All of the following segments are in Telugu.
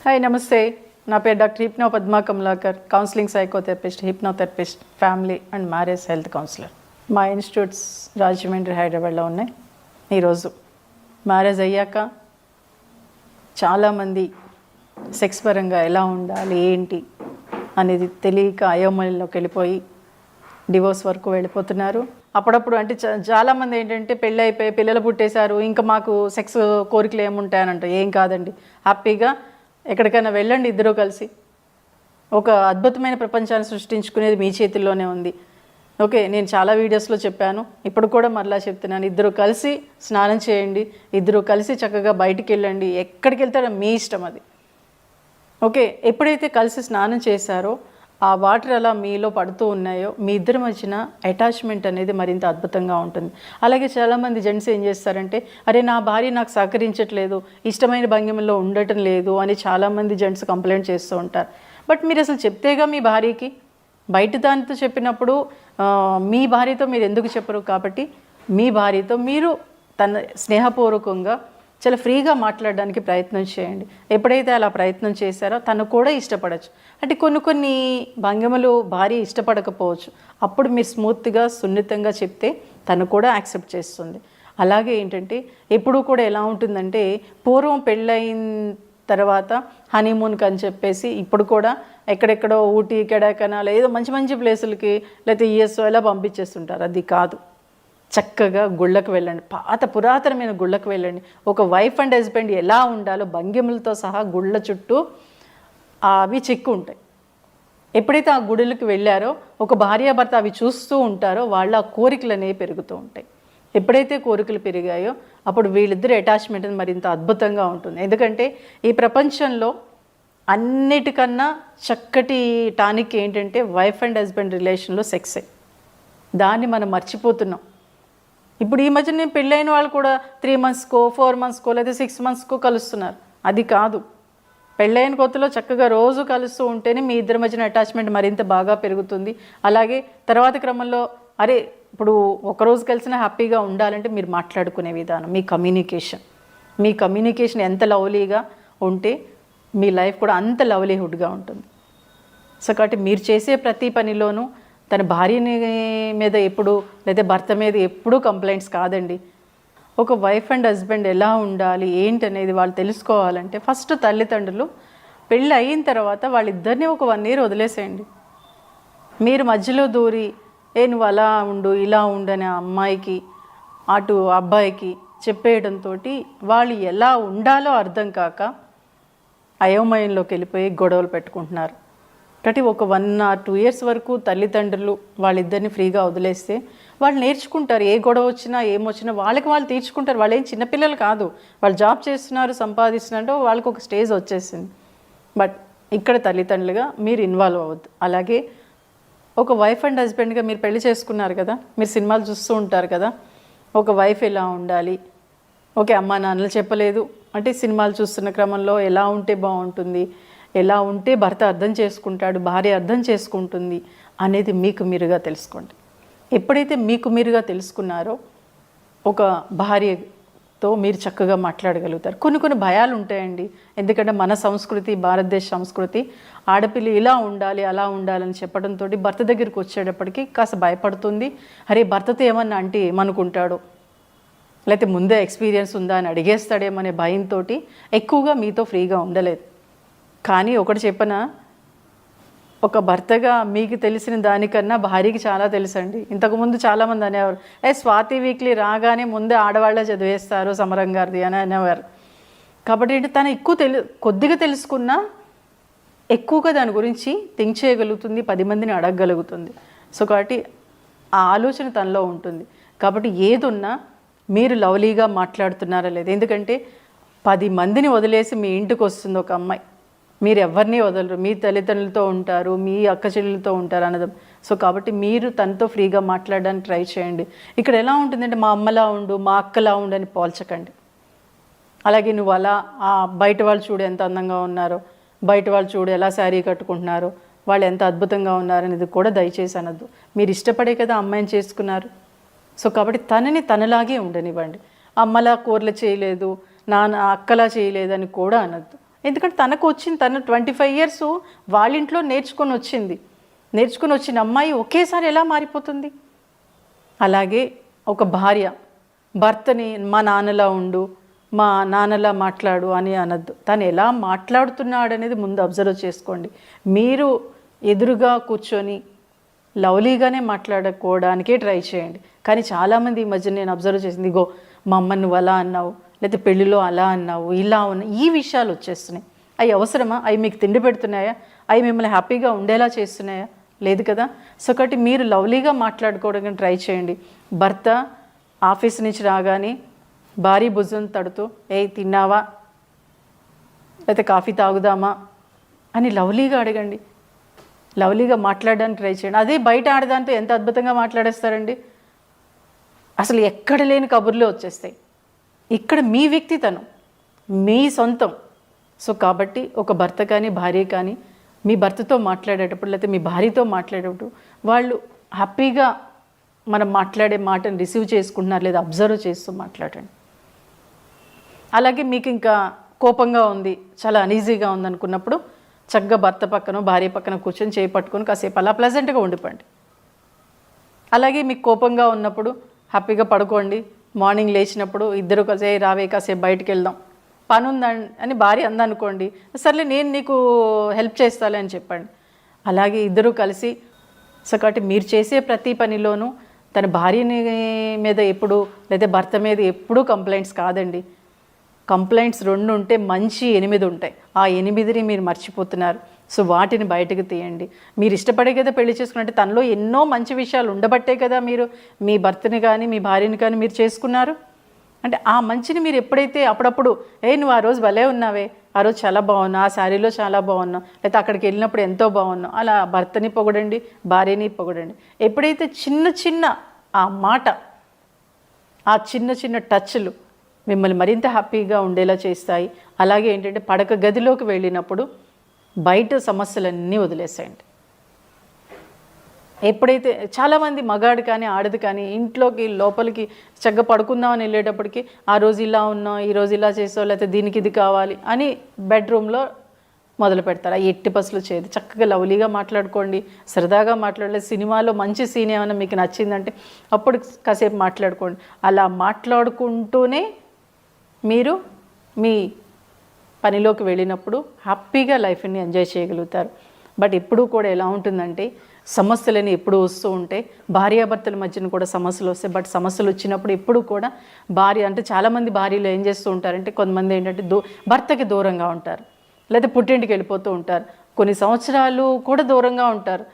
హాయ్ నమస్తే, నా పేరు doctor hypno Padma Kamalakar, counselling psychotherapist, hypnotherapist, family and marriage health councillor. మా ఇన్స్టిట్యూట్స్ రాజమండ్రి, హైదరాబాద్లో ఉన్నాయి. ఈరోజు మ్యారేజ్ అయ్యాక చాలామంది సెక్స్ పరంగా ఎలా ఉండాలి ఏంటి అనేది తెలియక అయోమయంలోకి వెళ్ళిపోయి డివోర్స్ వరకు వెళ్ళిపోతున్నారు. అప్పుడప్పుడు అంటే చాలామంది ఏంటంటే పెళ్ళి అయిపోయి పిల్లలు పుట్టేశారు, ఇంకా మాకు సెక్స్ కోరికలు ఏముంటాయని అంటారు. ఏం కాదండి, హ్యాపీగా ఎక్కడికైనా వెళ్ళండి. ఇద్దరూ కలిసి ఒక అద్భుతమైన ప్రపంచాన్ని సృష్టించుకునేది మీ చేతుల్లోనే ఉంది. ఓకే, నేను చాలా వీడియోస్లో చెప్పాను, ఇప్పుడు కూడా మరలా చెప్తున్నాను. ఇద్దరు కలిసి స్నానం చేయండి, ఇద్దరు కలిసి చక్కగా బయటికి వెళ్ళండి, ఎక్కడికి వెళ్తారో మీ ఇష్టం అది. ఓకే, ఎప్పుడైతే కలిసి స్నానం చేశారో ఆ వాటర్ అలా మీలో పడుతూ ఉన్నాయో మీ ఇద్దరి మధ్యన అటాచ్మెంట్ అనేది మరింత అద్భుతంగా ఉంటుంది. అలాగే చాలామంది జెంట్స్ ఏం చేస్తారంటే, అరే నా భార్య నాకు సహకరించట్లేదు, ఇష్టమైన భంగిమలో ఉండటం లేదు అని చాలామంది జెంట్స్ కంప్లైంట్ చేస్తూ ఉంటారు. బట్ మీరు అసలు చెప్తేగా మీ భార్యకి, బయట దానితో చెప్పినప్పుడు మీ భార్యతో మీరు ఎందుకు చెప్పరు? కాబట్టి మీ భార్యతో మీరు తన స్నేహపూర్వకంగా చాలా ఫ్రీగా మాట్లాడడానికి ప్రయత్నం చేయండి. ఎప్పుడైతే అలా ప్రయత్నం చేశారో తను కూడా ఇష్టపడచ్చు. అంటే కొన్ని భంగిమలు భార్య ఇష్టపడకపోవచ్చు, అప్పుడు మీరు స్మూత్గా సున్నితంగా చెప్తే తను కూడా యాక్సెప్ట్ చేస్తుంది. అలాగే ఏంటంటే ఎప్పుడూ కూడా ఎలా ఉంటుందంటే, పూర్వం పెళ్ళయిన తర్వాత హనీమూన్కి అని చెప్పేసి ఇప్పుడు కూడా ఎక్కడెక్కడో ఊటీ, కొడైకెనాల్ ఏదో మంచి మంచి ప్లేసులకి లేకపోతే యూఎస్ఓ ఇలా పంపించేస్తుంటారు. అది కాదు. చక్కగా గుళ్ళకు వెళ్ళండి, పురాతనమైన గుళ్ళకు వెళ్ళండి. ఒక వైఫ్ అండ్ హస్బెండ్ ఎలా ఉండాలో భంగిములతో సహా గుళ్ళ చుట్టూ అవి చెక్కు ఉంటాయి. ఎప్పుడైతే ఆ గుడులకు వెళ్ళారో ఒక భార్యాభర్త అవి చూస్తూ ఉంటారో వాళ్ళ కోరికలు అనేవి పెరుగుతూ ఉంటాయి. ఎప్పుడైతే కోరికలు పెరిగాయో అప్పుడు వీళ్ళిద్దరు అటాచ్మెంట్ మరింత అద్భుతంగా ఉంటుంది. ఎందుకంటే ఈ ప్రపంచంలో అన్నిటికన్నా చక్కటి టానిక్ ఏంటంటే వైఫ్ అండ్ హస్బెండ్ రిలేషన్లో సెక్సే. దాన్ని మనం మర్చిపోతున్నాం. ఇప్పుడు ఈ మధ్య నేను పెళ్ళైన వాళ్ళు కూడా 3 monthsకో 4 monthsకో లేదా 6 monthsకో కలుస్తున్నారు. అది కాదు. పెళ్ళైన కొత్తలో చక్కగా రోజు కలుస్తూ ఉంటేనే మీ ఇద్దరి మధ్యన అటాచ్మెంట్ మరింత బాగా పెరుగుతుంది. అలాగే తర్వాత క్రమంలో ఇప్పుడు ఒకరోజు కలిసినా హ్యాపీగా ఉండాలంటే మీరు మాట్లాడుకునే విధానం, మీ కమ్యూనికేషన్ ఎంత లవ్లీగా ఉంటే మీ లైఫ్ కూడా అంత లవ్లీహుడ్గా ఉంటుంది. సో కాబట్టి మీరు చేసే ప్రతి పనిలోనూ తన భార్యని మీద ఎప్పుడు లేదా భర్త మీద ఎప్పుడూ కంప్లైంట్స్ కాదండి. ఒక వైఫ్ అండ్ హస్బెండ్ ఎలా ఉండాలి ఏంటి అనేది వాళ్ళు తెలుసుకోవాలంటే ఫస్ట్ తల్లిదండ్రులు పెళ్ళి అయిన తర్వాత వాళ్ళిద్దరినీ ఒక 1 year వదిలేసేయండి. మీరు మధ్యలో దూరి నువ్వు అలా ఉండు ఇలా ఉండని అమ్మాయికి అటు అబ్బాయికి చెప్పేయడంతో వాళ్ళు ఎలా ఉండాలో అర్థం కాక అయోమయంలోకి వెళ్ళిపోయి గొడవలు పెట్టుకుంటున్నారు. కాబట్టి ఒక 1 or 2 years వరకు తల్లిదండ్రులు వాళ్ళిద్దరిని ఫ్రీగా వదిలేస్తే వాళ్ళు నేర్చుకుంటారు. ఏ గొడవ వచ్చినా ఏమొచ్చినా వాళ్ళకి వాళ్ళు తీర్చుకుంటారు. వాళ్ళు ఏం చిన్నపిల్లలు కాదు, వాళ్ళు జాబ్ చేస్తున్నారు, సంపాదిస్తున్నారు, వాళ్ళకి ఒక స్టేజ్ వచ్చేసింది. బట్ ఇక్కడ తల్లిదండ్రులుగా మీరు ఇన్వాల్వ్ అవ్వద్దు. అలాగే ఒక వైఫ్ అండ్ హస్బెండ్గా మీరు పెళ్లి చేసుకున్నారు కదా, మీరు సినిమాలు చూస్తూ ఉంటారు కదా, ఒక వైఫ్ ఎలా ఉండాలి, ఓకే అమ్మా నాన్నలు చెప్పలేదు అంటే సినిమాలు చూస్తున్న క్రమంలో ఎలా ఉంటే బాగుంటుంది, ఎలా ఉంటే భర్త అర్థం చేసుకుంటాడు, భార్య అర్థం చేసుకుంటుంది అనేది మీకు మీరుగా తెలుసుకోండి. ఎప్పుడైతే మీకు మీరుగా తెలుసుకున్నారో ఒక భార్యతో మీరు చక్కగా మాట్లాడగలుగుతారు. కొన్ని భయాలు ఉంటాయండి. ఎందుకంటే మన సంస్కృతి, భారతదేశ సంస్కృతి ఆడపిల్ల ఇలా ఉండాలి అలా ఉండాలని చెప్పడంతో భర్త దగ్గరికి వచ్చేటప్పటికి కాస్త భయపడుతుంది. అరే భర్తతో ఏమన్నా అంటే ఏమనుకుంటాడో, లేకపోతే ముందే ఎక్స్పీరియన్స్ ఉందా అని అడిగేస్తాడేమనే భయంతో ఎక్కువగా మీతో ఫ్రీగా ఉండలేదు. కానీ ఒకటి చెప్పనా, ఒక భర్తగా మీకు తెలిసిన దానికన్నా భార్యకి చాలా తెలుసండి. ఇంతకుముందు చాలామంది అనేవారు, స్వాతి వీక్లీ రాగానే ముందే ఆడవాళ్ళే చదివేస్తారు సమరం గారిది అని అనేవారు. కాబట్టి తను కొద్దిగా తెలుసుకున్నా ఎక్కువగా దాని గురించి థింక్ చేయగలుగుతుంది, 10 మందిని అడగగలుగుతుంది. సో కాబట్టి ఆ ఆలోచన తనలో ఉంటుంది. కాబట్టి ఏదున్నా మీరు లవ్లీగా మాట్లాడుతున్నారా లేదా, ఎందుకంటే 10 మందిని వదిలేసి మీ ఇంటికి వస్తుంది ఒక అమ్మాయి, మీరు ఎవరిని వదలరు, మీ తల్లిదండ్రులతో ఉంటారు, మీ అక్క చెల్లెలతో ఉంటారు అన్నది. సో కాబట్టి మీరు తనతో ఫ్రీగా మాట్లాడడానికి ట్రై చేయండి. ఇక్కడ ఎలా ఉంటుందంటే మా అమ్మలా ఉండు, మా అక్కలా ఉండు అని పోల్చకండి. అలాగే నువ్వు అలా బయట వాళ్ళు చూడు ఎంత అందంగా ఉన్నారో, బయట వాళ్ళు చూడు ఎలా శారీ కట్టుకుంటున్నారో, వాళ్ళు ఎంత అద్భుతంగా ఉన్నారనేది కూడా దయచేసి అనద్దు. మీరు ఇష్టపడే కదా అమ్మాయిని చేసుకున్నారు. సో కాబట్టి తనని తనలాగే ఉండనివ్వండి. అమ్మలా కూరలు చేయలేదు, నాన్న అక్కలా చేయలేదని కూడా అనద్దు. ఎందుకంటే తనకు వచ్చింది, తను 25 years వాళ్ళ ఇంట్లో నేర్చుకొని వచ్చిన అమ్మాయి ఒకేసారి ఎలా మారిపోతుంది? అలాగే ఒక భార్య భర్తని మా నాన్నలా ఉండు, మా నాన్నలా మాట్లాడు అని అనద్దు. తను ఎలా మాట్లాడుతున్నాడు అనేది ముందు అబ్జర్వ్ చేసుకోండి. మీరు ఎదురుగా కూర్చొని లవ్లీగానే మాట్లాడుకోవడానికే ట్రై చేయండి. కానీ చాలామంది ఈ మధ్య నేను అబ్జర్వ్ చేసింది, ఇగో మా అమ్మ నువ్వు అలా అన్నావు, లేకపోతే పెళ్ళిలో అలా అన్నావు, ఇలా ఉన్నావు, ఈ విషయాలు వచ్చేస్తున్నాయి. అవి అవసరమా? అవి మీకు తిండి పెడుతున్నాయా? అవి మిమ్మల్ని హ్యాపీగా ఉండేలా చేస్తున్నాయా? లేదు కదా. సో కాబట్టి మీరు లవ్లీగా మాట్లాడుకోవడానికి ట్రై చేయండి. భర్త ఆఫీస్ నుంచి రాగానే భారీ భుజం తడుతూ తిన్నావా, లేకపోతే కాఫీ తాగుదామా అని లవ్లీగా అడగండి. లవ్లీగా మాట్లాడడానికి ట్రై చేయండి. అదే బయట ఆడదాంతో ఎంత అద్భుతంగా మాట్లాడేస్తారండి. అసలు ఎక్కడ లేని కబుర్లు వచ్చేస్తాయి. ఇక్కడ మీ వ్యక్తితనం, మీ సొంతం. సో కాబట్టి ఒక భర్త కానీ భార్య కానీ మీ భర్తతో మాట్లాడేటప్పుడు లేకపోతే మీ భార్యతో మాట్లాడేటప్పుడు వాళ్ళు హ్యాపీగా మనం మాట్లాడే మాటను రిసీవ్ చేసుకుంటున్నారు లేదా అబ్జర్వ్ చేస్తూ మాట్లాడండి. అలాగే మీకు ఇంకా కోపంగా ఉంది, చాలా అనీజీగా ఉందనుకున్నప్పుడు చక్కగా భర్త పక్కన భార్య పక్కన కూర్చొని చేయి పట్టుకొని కాసేపు అలా ప్లెజెంట్గా ఉండిపోండి. అలాగే మీకు కోపంగా ఉన్నప్పుడు హ్యాపీగా పడుకోండి. మార్నింగ్ లేచినప్పుడు ఇద్దరు కలిసి రావే కాసేపు బయటికి వెళ్దాం, పని ఉందని అని భార్య అందనుకోండి, సర్లే నేను నీకు హెల్ప్ చేస్తాలే అని చెప్పండి. అలాగే ఇద్దరూ కలిసి సో కాబట్టి మీరు చేసే ప్రతి పనిలోనూ తన భార్యని మీద ఎప్పుడు లేదా భర్త మీద ఎప్పుడూ కంప్లైంట్స్ కాదండి. కంప్లైంట్స్ 2 ఉంటే మంచి 8 ఉంటాయి. ఆ 8ని మీరు మర్చిపోతున్నారు. సో వాటిని బయటకు తీయండి. మీరు ఇష్టపడే కదా పెళ్లి చేసుకున్నట్టే తనలో ఎన్నో మంచి విషయాలు ఉండబట్టే కదా మీరు మీ భర్తని కానీ మీ భార్యని కానీ మీరు చేసుకున్నారు. అంటే ఆ మంచిని మీరు ఎప్పుడైతే అప్పుడప్పుడు నువ్వు ఆ రోజు భలే ఉన్నావే, ఆ రోజు చాలా బాగున్నావు, ఆ శారీలో చాలా బాగున్నావు, లేకపోతే అక్కడికి వెళ్ళినప్పుడు ఎంతో బాగున్నావు, అలా భర్తని పొగడండి, భార్యని పొగడండి. ఎప్పుడైతే చిన్న చిన్న ఆ మాట, ఆ చిన్న చిన్న టచ్లు మిమ్మల్ని మరింత హ్యాపీగా ఉండేలా చేస్తాయి. అలాగే ఏంటంటే పడక గదిలోకి వెళ్ళినప్పుడు బయట సమస్యలన్నీ వదిలేసేయండి. ఎప్పుడైతే చాలామంది మగాడు కానీ ఆడది కానీ ఇంట్లోకి లోపలికి చక్కగా పడుకుందామని వెళ్ళేటప్పటికి ఆ రోజు ఇలా ఉన్నాం, ఈరోజు ఇలా చేసావు, లేకపోతే దీనికి ఇది కావాలి అని బెడ్రూమ్లో మొదలు పెడతారు. ఆ ఎట్టి పసులు చేయదు. చక్కగా లవ్లీగా మాట్లాడుకోండి, సరదాగా మాట్లాడలేదు. సినిమాలో మంచి సీన్ ఏమైనా మీకు నచ్చిందంటే అప్పుడు కాసేపు మాట్లాడుకోండి. అలా మాట్లాడుకుంటూనే మీరు మీ పనిలోకి వెళ్ళినప్పుడు హ్యాపీగా లైఫ్ని ఎంజాయ్ చేయగలుగుతారు. బట్ ఎప్పుడూ కూడా ఎలా ఉంటుందంటే సమస్యలని ఎప్పుడు వస్తూ ఉంటే భార్యాభర్తల మధ్యన కూడా సమస్యలు వస్తాయి. బట్ సమస్యలు వచ్చినప్పుడు ఎప్పుడు కూడా భార్య అంటే చాలామంది భార్యలు ఏం చేస్తూ ఉంటారంటే కొంతమంది ఏంటంటే భర్తకి దూరంగా ఉంటారు, లేదా పుట్టింటికి వెళ్ళిపోతూ ఉంటారు. కొన్ని సంవత్సరాలు కూడా దూరంగా ఉంటారు,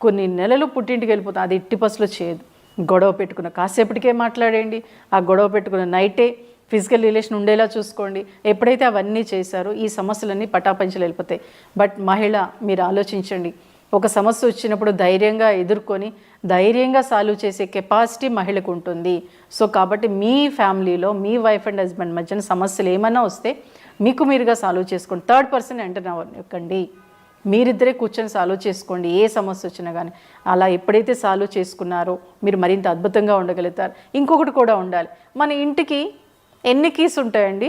కొన్ని నెలలు పుట్టింటికి వెళ్ళిపోతారు. అది ఎట్టి పసులు చేయదు. గొడవ పెట్టుకున్న కాసేపటికే మాట్లాడేయండి. ఆ గొడవ పెట్టుకున్న నైటే ఫిజికల్ రిలేషన్ ఉండేలా చూసుకోండి. ఎప్పుడైతే అవన్నీ చేశారో ఈ సమస్యలన్నీ పటాపంచలు వెళ్ళిపోతాయి. బట్ మహిళ మీరు ఆలోచించండి, ఒక సమస్య వచ్చినప్పుడు ధైర్యంగా ఎదుర్కొని ధైర్యంగా సాల్వ్ చేసే కెపాసిటీ మహిళకు ఉంటుంది. సో కాబట్టి మీ ఫ్యామిలీలో మీ వైఫ్ అండ్ హస్బెండ్ మధ్యన సమస్యలు ఏమైనా వస్తే మీకు మీరుగా సాల్వ్ చేసుకోండి. థర్డ్ పర్సన్ ఎంటర్ అవ్వకండి. మీరిద్దరే కూర్చొని సాల్వ్ చేసుకోండి ఏ సమస్య వచ్చినా కానీ. అలా ఎప్పుడైతే సాల్వ్ చేసుకున్నారో మీరు మరింత అద్భుతంగా ఉండగలుగుతారు. ఇంకొకటి కూడా ఉండాలి, మన ఇంటికి ఎన్ని కీస్ ఉంటాయండి?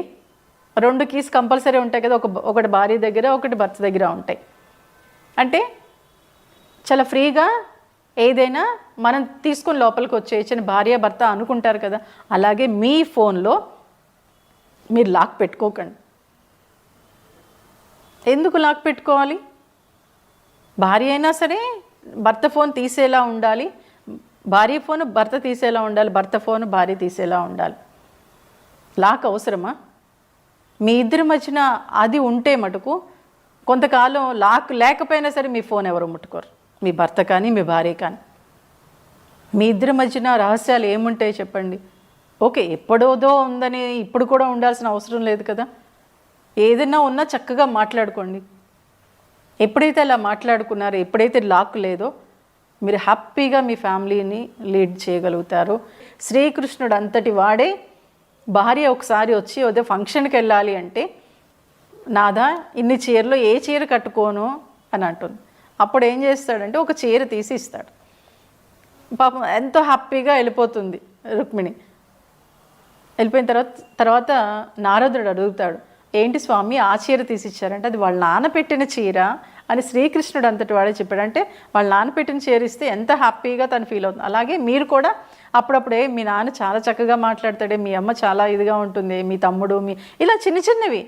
2 కీస్ కంపల్సరీ ఉంటాయి కదా. ఒకటి భార్య దగ్గర, ఒకటి భర్త దగ్గర ఉంటాయి. అంటే చాలా ఫ్రీగా ఏదైనా మనం తీసుకొని లోపలికి వచ్చేయచ్చని భార్య భర్త అనుకుంటారు కదా. అలాగే మీ ఫోన్లో మీరు లాక్ పెట్టుకోకండి. ఎందుకు లాక్ పెట్టుకోవాలి? భార్య అయినా సరే భర్త ఫోన్ తీసేలా ఉండాలి, భార్య ఫోన్ భర్త తీసేలా ఉండాలి, భర్త ఫోన్ భార్య తీసేలా ఉండాలి. లాక్ అవసరమా? మీ ఇద్దరి మధ్యన అది ఉంటే మటుకు కొంతకాలం లాక్ లేకపోయినా సరే మీ ఫోన్ ఎవరు ముట్టుకోరు, మీ భర్త కానీ మీ భార్య కానీ. మీ ఇద్దరి మధ్యన రహస్యాలు ఏముంటాయి చెప్పండి? ఓకే, ఎప్పుడోదో ఉందని ఇప్పుడు కూడా ఉండాల్సిన అవసరం లేదు కదా. ఏదైనా ఉన్నా చక్కగా మాట్లాడుకోండి. ఎప్పుడైతే అలా మాట్లాడుకున్నారో, ఎప్పుడైతే లాక్ లేదో మీరు హ్యాపీగా మీ ఫ్యామిలీని లీడ్ చేయగలుగుతారు. శ్రీకృష్ణుడు అంతటి వాడే భార్య ఒకసారి వచ్చి అదే ఫంక్షన్కి వెళ్ళాలి అంటే, నాదా ఇన్ని చీరలో ఏ చీర కట్టుకోను అని అంటుంది. అప్పుడు ఏం చేస్తాడంటే ఒక చీర తీసి ఇస్తాడు. పాపం ఎంతో హ్యాపీగా వెళ్ళిపోతుంది రుక్మిణి. వెళ్ళిపోయిన తర్వాత నారదుడు అడుగుతాడు, ఏంటి స్వామి ఆ చీర తీసిచ్చారంటే అది వాళ్ళ నాన్న పెట్టిన చీర అని శ్రీకృష్ణుడు అంతటి వాడే చెప్పాడు. అంటే వాళ్ళ నాన్న పెట్టిన చీర ఇస్తే ఎంత హ్యాపీగా తను ఫీల్ అవుతుంది. అలాగే మీరు కూడా అప్పుడప్పుడే మీ నాన్న చాలా చక్కగా మాట్లాడతాడే, మీ అమ్మ చాలా ఇదిగా ఉంటుంది, మీ తమ్ముడు ఇలా చిన్న చిన్నవి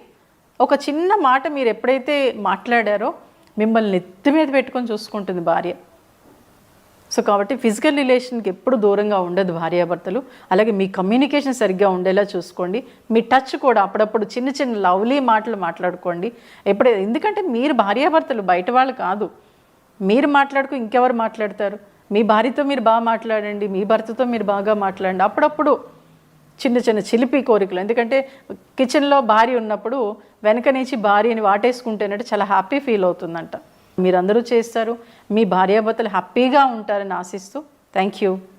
ఒక చిన్న మాట మీరు ఎప్పుడైతే మాట్లాడారో మిమ్మల్ని నెత్తి మీద పెట్టుకొని చూసుకుంటుంది భార్య. సో కాబట్టి ఫిజికల్ రిలేషన్కి ఎప్పుడు దూరంగా ఉండదు భార్యాభర్తలు. అలాగే మీ కమ్యూనికేషన్ సరిగ్గా ఉండేలా చూసుకోండి. మీ టచ్ కూడా అప్పుడప్పుడు చిన్న చిన్న లవ్లీ మాటలు మాట్లాడుకోండి ఎందుకంటే మీరు భార్యాభర్తలు, బయట వాళ్ళు కాదు. మీరు మాట్లాడుకు ఇంకెవరు మాట్లాడతారు? మీ భార్యతో మీరు బాగా మాట్లాడండి, మీ భర్తతో మీరు బాగా మాట్లాడండి. అప్పుడప్పుడు చిన్న చిన్న చిలిపి కోరికలు, ఎందుకంటే కిచెన్లో భార్య ఉన్నప్పుడు వెనక నుంచి భార్యని వాటేసుకుంటేనంటే చాలా హ్యాపీ ఫీల్ అవుతుందంట. మీరందరూ చేస్తారు, మీ భార్యాభర్తలు హ్యాపీగా ఉంటారని ఆశిస్తూ థ్యాంక్ యూ.